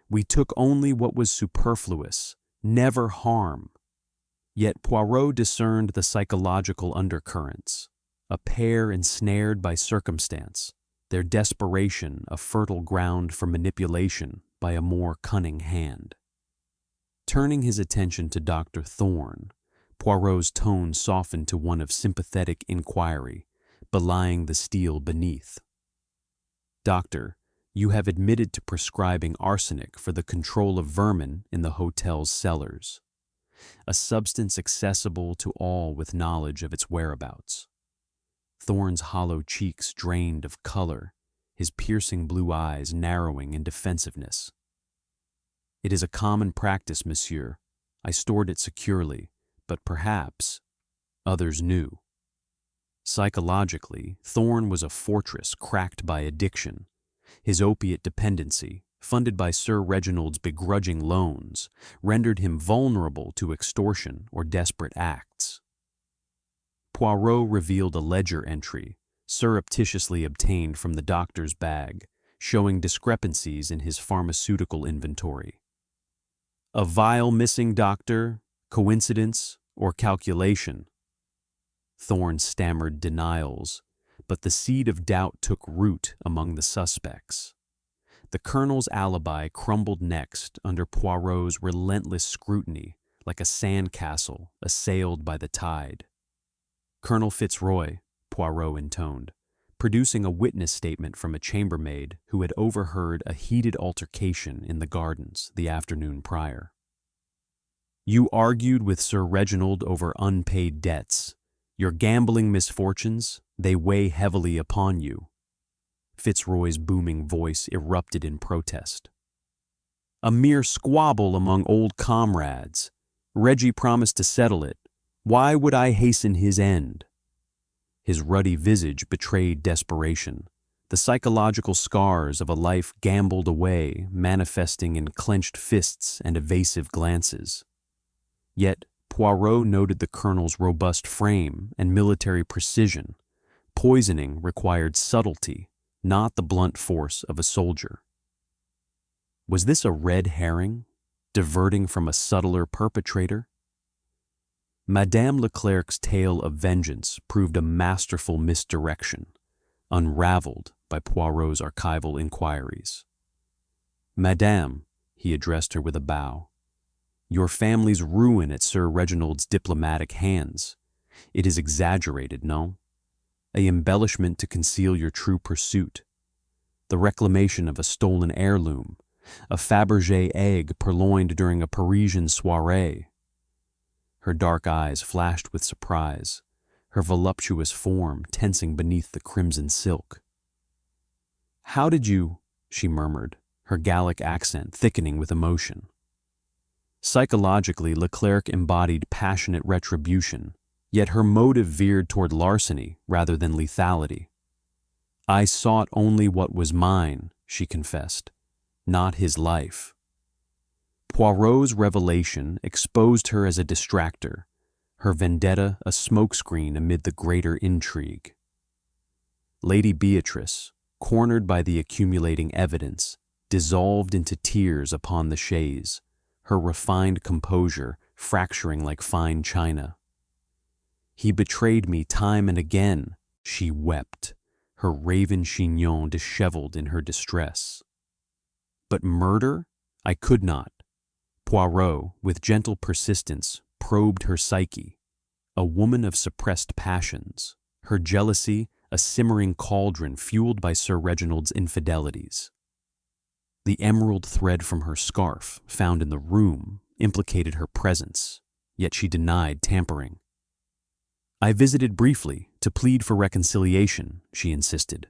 We took only what was superfluous, never harm." Yet Poirot discerned the psychological undercurrents, a pair ensnared by circumstance, their desperation a fertile ground for manipulation by a more cunning hand. Turning his attention to Dr. Thorne, Poirot's tone softened to one of sympathetic inquiry, belying the steel beneath. "Doctor, you have admitted to prescribing arsenic for the control of vermin in the hotel's cellars, a substance accessible to all with knowledge of its whereabouts." Thorne's hollow cheeks drained of color, his piercing blue eyes narrowing in defensiveness. "It is a common practice, monsieur. I stored it securely, but perhaps others knew." Psychologically, Thorne was a fortress cracked by addiction. His opiate dependency, funded by Sir Reginald's begrudging loans, rendered him vulnerable to extortion or desperate acts. Poirot revealed a ledger entry, surreptitiously obtained from the doctor's bag, showing discrepancies in his pharmaceutical inventory. A vial missing, doctor? Coincidence or calculation? Thorne stammered denials, but the seed of doubt took root among the suspects. The colonel's alibi crumbled next under Poirot's relentless scrutiny, like a sandcastle assailed by the tide. "Colonel Fitzroy," Poirot intoned, producing a witness statement from a chambermaid who had overheard a heated altercation in the gardens the afternoon prior. You argued with Sir Reginald over unpaid debts. Your gambling misfortunes, they weigh heavily upon you. Fitzroy's booming voice erupted in protest. A mere squabble among old comrades. Reggie promised to settle it. Why would I hasten his end? His ruddy visage betrayed desperation, the psychological scars of a life gambled away manifesting in clenched fists and evasive glances. Yet Poirot noted the colonel's robust frame and military precision. Poisoning required subtlety, not the blunt force of a soldier. Was this a red herring, diverting from a subtler perpetrator? Madame Leclerc's tale of vengeance proved a masterful misdirection, unraveled by Poirot's archival inquiries. Madame, he addressed her with a bow, your family's ruin at Sir Reginald's diplomatic hands. It is exaggerated, no? An embellishment to conceal your true pursuit. The reclamation of a stolen heirloom, a Fabergé egg purloined during a Parisian soirée. Her dark eyes flashed with surprise, her voluptuous form tensing beneath the crimson silk. How did you, she murmured, her Gallic accent thickening with emotion. Psychologically, Leclerc embodied passionate retribution, yet her motive veered toward larceny rather than lethality. I sought only what was mine, she confessed, not his life. Poirot's revelation exposed her as a distractor, her vendetta a smokescreen amid the greater intrigue. Lady Beatrice, cornered by the accumulating evidence, dissolved into tears upon the chaise, her refined composure fracturing like fine china. He betrayed me time and again, she wept, her raven chignon disheveled in her distress. But murder? I could not. Poirot, with gentle persistence, probed her psyche, a woman of suppressed passions, her jealousy a simmering cauldron fueled by Sir Reginald's infidelities. The emerald thread from her scarf, found in the room, implicated her presence, yet she denied tampering. I visited briefly to plead for reconciliation, she insisted.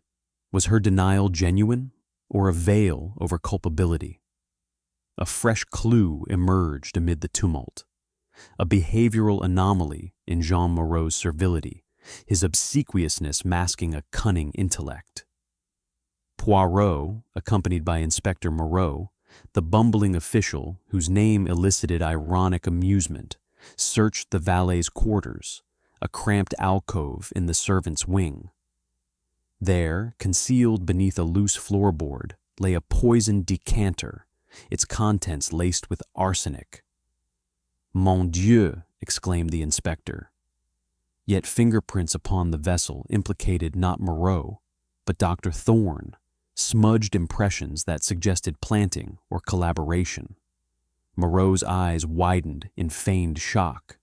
Was her denial genuine, or a veil over culpability? A fresh clue emerged amid the tumult, a behavioral anomaly in Jean Moreau's servility, his obsequiousness masking a cunning intellect. Poirot, accompanied by Inspector Moreau, the bumbling official whose name elicited ironic amusement, searched the valet's quarters, a cramped alcove in the servants' wing. There, concealed beneath a loose floorboard, lay a poisoned decanter, its contents laced with arsenic. Mon Dieu, exclaimed the inspector. Yet fingerprints upon the vessel implicated not Moreau, but Dr. Thorne, smudged impressions that suggested planting or collaboration. Moreau's eyes widened in feigned shock.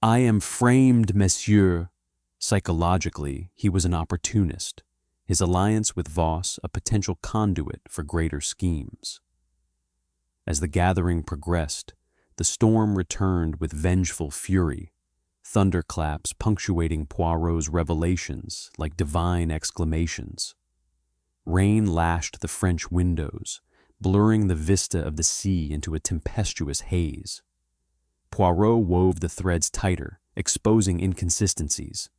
I am framed, monsieur. Psychologically, he was an opportunist, his alliance with Voss a potential conduit for greater schemes. As the gathering progressed, the storm returned with vengeful fury, thunderclaps punctuating Poirot's revelations like divine exclamations. Rain lashed the French windows, blurring the vista of the sea into a tempestuous haze. Poirot wove the threads tighter, exposing inconsistencies.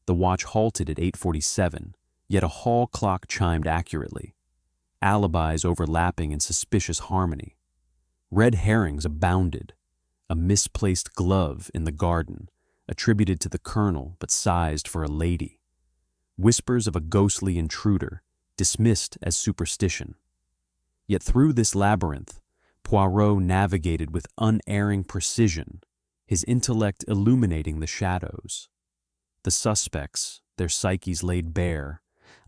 The watch halted at 8:47, yet a hall clock chimed accurately. Alibis overlapping in suspicious harmony. Red herrings abounded. A misplaced glove in the garden, attributed to the colonel but sized for a lady. Whispers of a ghostly intruder, dismissed as superstition. Yet through this labyrinth, Poirot navigated with unerring precision, his intellect illuminating the shadows. The suspects, their psyches laid bare,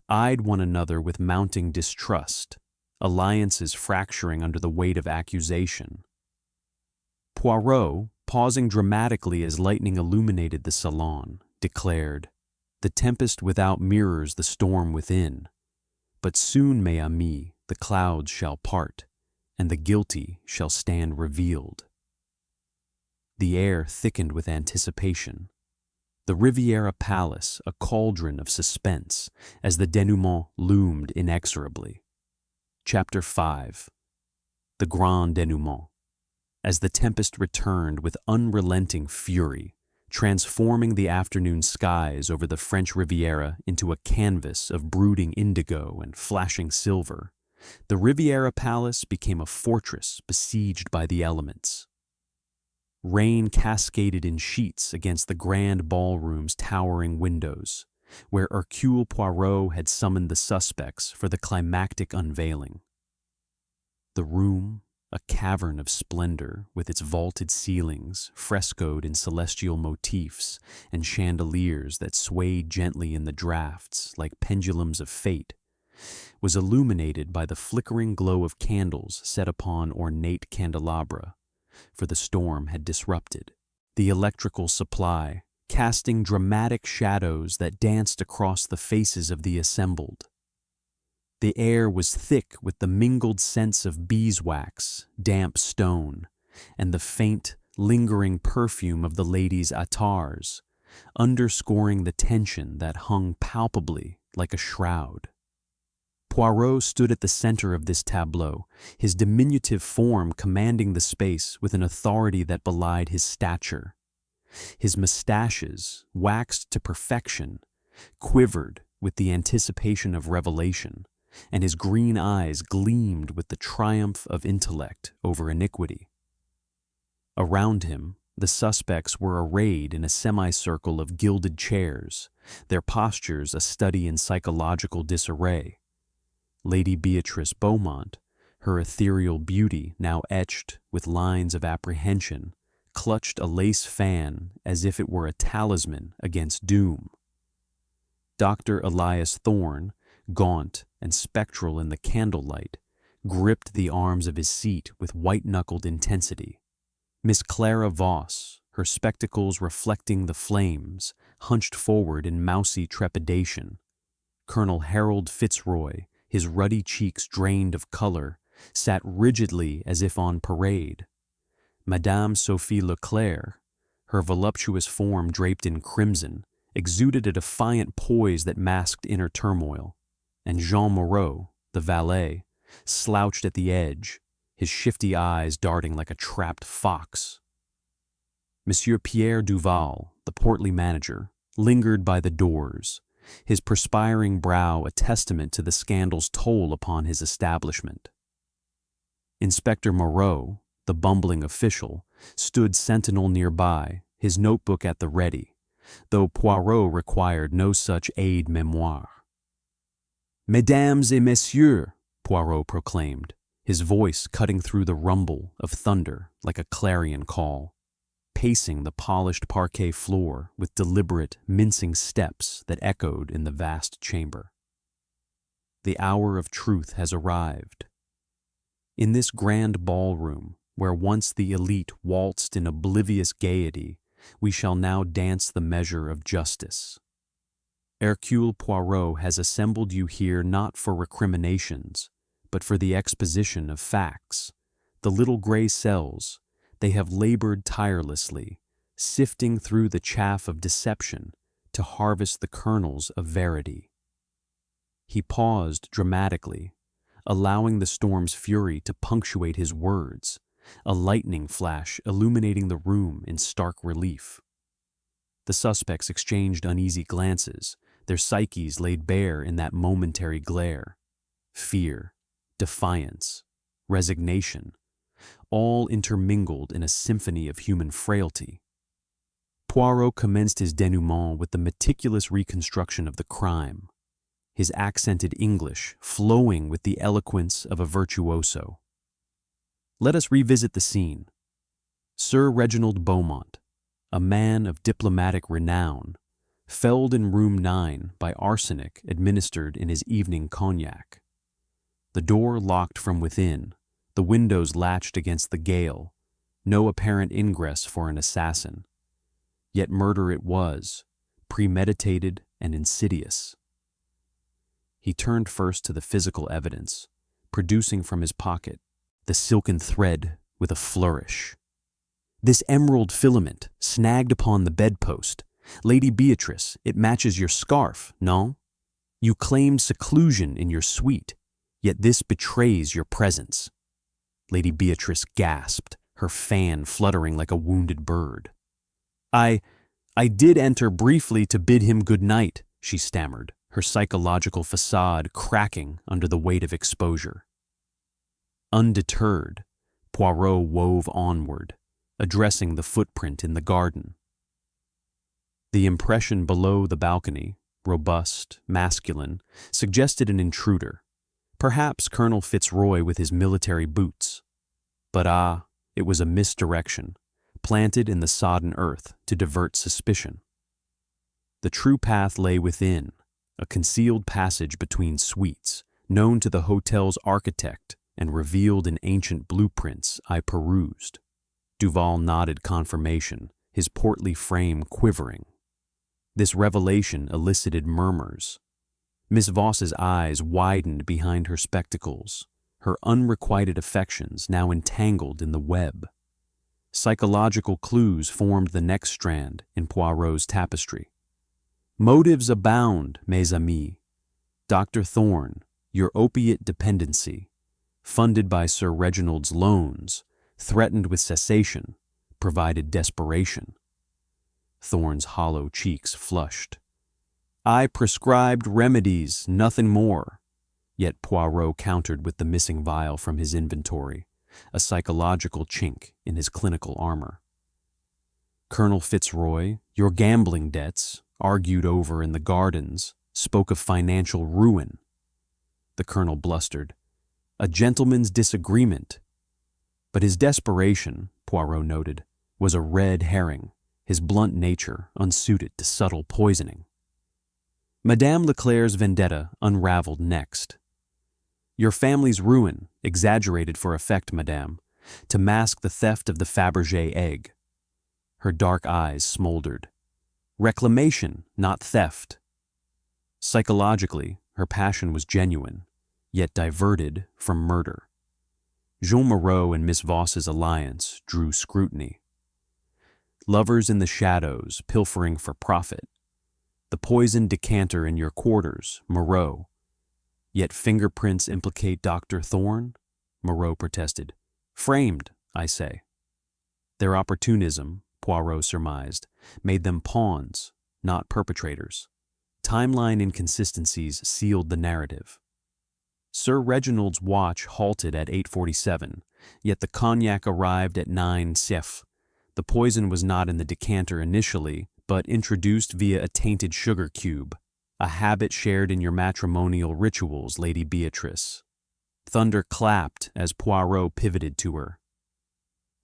eyed one another with mounting distrust, alliances fracturing under the weight of accusation. Poirot, pausing dramatically as lightning illuminated the salon, declared, The tempest without mirrors the storm within. But soon, mes amis, the clouds shall part, and the guilty shall stand revealed. The air thickened with anticipation. The Riviera Palace a cauldron of suspense as the denouement loomed inexorably. Chapter 5. The Grand Denouement. As the tempest returned with unrelenting fury, transforming the afternoon skies over the French Riviera into a canvas of brooding indigo and flashing silver, the Riviera Palace became a fortress besieged by the elements. Rain cascaded in sheets against the grand ballroom's towering windows, where Hercule Poirot had summoned the suspects for the climactic unveiling. The room, a cavern of splendor with its vaulted ceilings frescoed in celestial motifs and chandeliers that swayed gently in the drafts like pendulums of fate, was illuminated by the flickering glow of candles set upon ornate candelabra, for the storm had disrupted the electrical supply, casting dramatic shadows that danced across the faces of the assembled. The air was thick with the mingled scents of beeswax, damp stone, and the faint, lingering perfume of the ladies' atars, underscoring the tension that hung palpably like a shroud. Poirot stood at the center of this tableau, his diminutive form commanding the space with an authority that belied his stature. His mustaches, waxed to perfection, quivered with the anticipation of revelation, and his green eyes gleamed with the triumph of intellect over iniquity. Around him, the suspects were arrayed in a semicircle of gilded chairs, their postures a study in psychological disarray. Lady Beatrice Beaumont, her ethereal beauty now etched with lines of apprehension, clutched a lace fan as if it were a talisman against doom. Dr. Elias Thorne, gaunt and spectral in the candlelight, gripped the arms of his seat with white-knuckled intensity. Miss Clara Voss, her spectacles reflecting the flames, hunched forward in mousy trepidation. Colonel Harold Fitzroy, his ruddy cheeks drained of color, sat rigidly as if on parade. Madame Sophie Leclerc, her voluptuous form draped in crimson, exuded a defiant poise that masked inner turmoil, and Jean Moreau, the valet, slouched at the edge, his shifty eyes darting like a trapped fox. Monsieur Pierre Duval, the portly manager, lingered by the doors, his perspiring brow a testament to the scandal's toll upon his establishment. Inspector Moreau, the bumbling official, stood sentinel nearby, his notebook at the ready, though Poirot required no such aide-memoire. "Mesdames et messieurs," Poirot proclaimed, his voice cutting through the rumble of thunder like a clarion call, pacing the polished parquet floor with deliberate, mincing steps that echoed in the vast chamber. The hour of truth has arrived. In this grand ballroom, where once the elite waltzed in oblivious gaiety, we shall now dance the measure of justice. Hercule Poirot has assembled you here not for recriminations, but for the exposition of facts. The little gray cells, they have labored tirelessly, sifting through the chaff of deception to harvest the kernels of verity. He paused dramatically, allowing the storm's fury to punctuate his words, a lightning flash illuminating the room in stark relief. The suspects exchanged uneasy glances, their psyches laid bare in that momentary glare. Fear, defiance, resignation, all intermingled in a symphony of human frailty. Poirot commenced his denouement with the meticulous reconstruction of the crime, his accented English flowing with the eloquence of a virtuoso. Let us revisit the scene. Sir Reginald Beaumont, a man of diplomatic renown, felled in room 9 by arsenic administered in his evening cognac. The door locked from within, the windows latched against the gale, no apparent ingress for an assassin. Yet murder it was, premeditated and insidious. He turned first to the physical evidence, producing from his pocket the silken thread with a flourish. This emerald filament, snagged upon the bedpost. Lady Beatrice, it matches your scarf, no? You claimed seclusion in your suite, yet this betrays your presence. Lady Beatrice gasped, her fan fluttering like a wounded bird. I did enter briefly to bid him good night, she stammered, her psychological facade cracking under the weight of exposure. Undeterred, Poirot wove onward, addressing the footprint in the garden. The impression below the balcony, robust, masculine, suggested an intruder, perhaps Colonel Fitzroy with his military boots. But it was a misdirection, planted in the sodden earth to divert suspicion. The true path lay within, a concealed passage between suites, known to the hotel's architect and revealed in ancient blueprints I perused. Duval nodded confirmation, his portly frame quivering. This revelation elicited murmurs. Miss Voss's eyes widened behind her spectacles, her unrequited affections now entangled in the web. Psychological clues formed the next strand in Poirot's tapestry. Motives abound, mes amis. Dr. Thorne, your opiate dependency, funded by Sir Reginald's loans, threatened with cessation, provided desperation. Thorne's hollow cheeks flushed. I prescribed remedies, nothing more. Yet Poirot countered with the missing vial from his inventory, a psychological chink in his clinical armor. Colonel Fitzroy, your gambling debts, argued over in the gardens, spoke of financial ruin. The colonel blustered. A gentleman's disagreement. But his desperation, Poirot noted, was a red herring, his blunt nature unsuited to subtle poisoning. Madame Leclerc's vendetta unraveled next. Your family's ruin, exaggerated for effect, madame, to mask the theft of the Fabergé egg. Her dark eyes smoldered. Reclamation, not theft. Psychologically, her passion was genuine, yet diverted from murder. Jean Moreau and Miss Voss's alliance drew scrutiny. Lovers in the shadows, pilfering for profit. The poisoned decanter in your quarters, Moreau. Yet fingerprints implicate Dr. Thorne? Moreau protested. Framed, I say. Their opportunism, Poirot surmised, made them pawns, not perpetrators. Timeline inconsistencies sealed the narrative. Sir Reginald's watch halted at 8:47, yet the cognac arrived at 9 CF. The poison was not in the decanter initially, but introduced via a tainted sugar cube, a habit shared in your matrimonial rituals, Lady Beatrice. Thunder clapped as Poirot pivoted to her.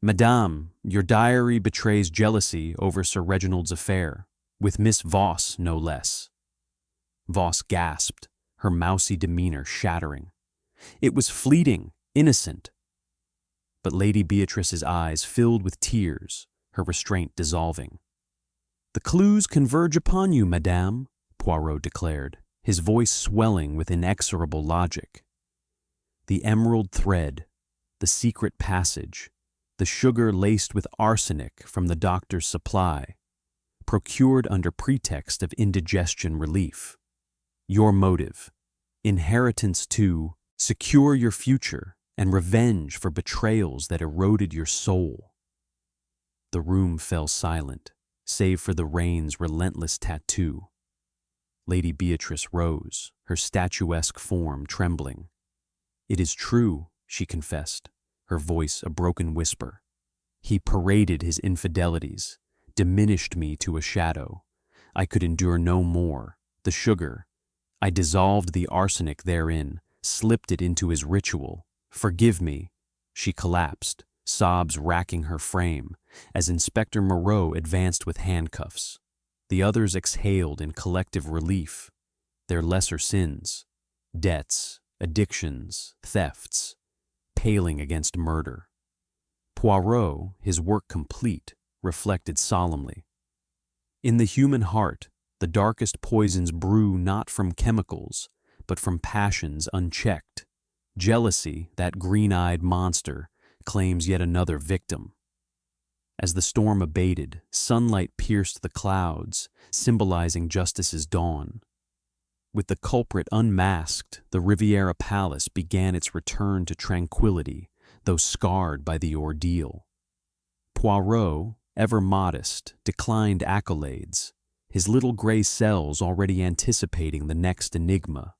Madame, your diary betrays jealousy over Sir Reginald's affair, with Miss Voss, no less. Voss gasped, her mousy demeanor shattering. It was fleeting, innocent. But Lady Beatrice's eyes filled with tears, her restraint dissolving. The clues converge upon you, madame, Poirot declared, his voice swelling with inexorable logic. The emerald thread, the secret passage, the sugar laced with arsenic from the doctor's supply, procured under pretext of indigestion relief. Your motive, inheritance to secure your future and revenge for betrayals that eroded your soul. The room fell silent, save for the rain's relentless tattoo. Lady Beatrice rose, her statuesque form trembling. It is true, she confessed, her voice a broken whisper. He paraded his infidelities, diminished me to a shadow. I could endure no more. The sugar. I dissolved the arsenic therein, slipped it into his ritual. Forgive me. She collapsed, sobs racking her frame, as Inspector Moreau advanced with handcuffs. The others exhaled in collective relief. Their lesser sins, debts, addictions, thefts, paling against murder. Poirot, his work complete, reflected solemnly. In the human heart, The darkest poisons brew not from chemicals, but from passions unchecked. Jealousy, that green-eyed monster, claims yet another victim. As the storm abated, sunlight pierced the clouds, symbolizing justice's dawn. With the culprit unmasked, the Riviera Palace began its return to tranquility, though scarred by the ordeal. Poirot, ever modest, declined accolades, his little gray cells already anticipating the next enigma.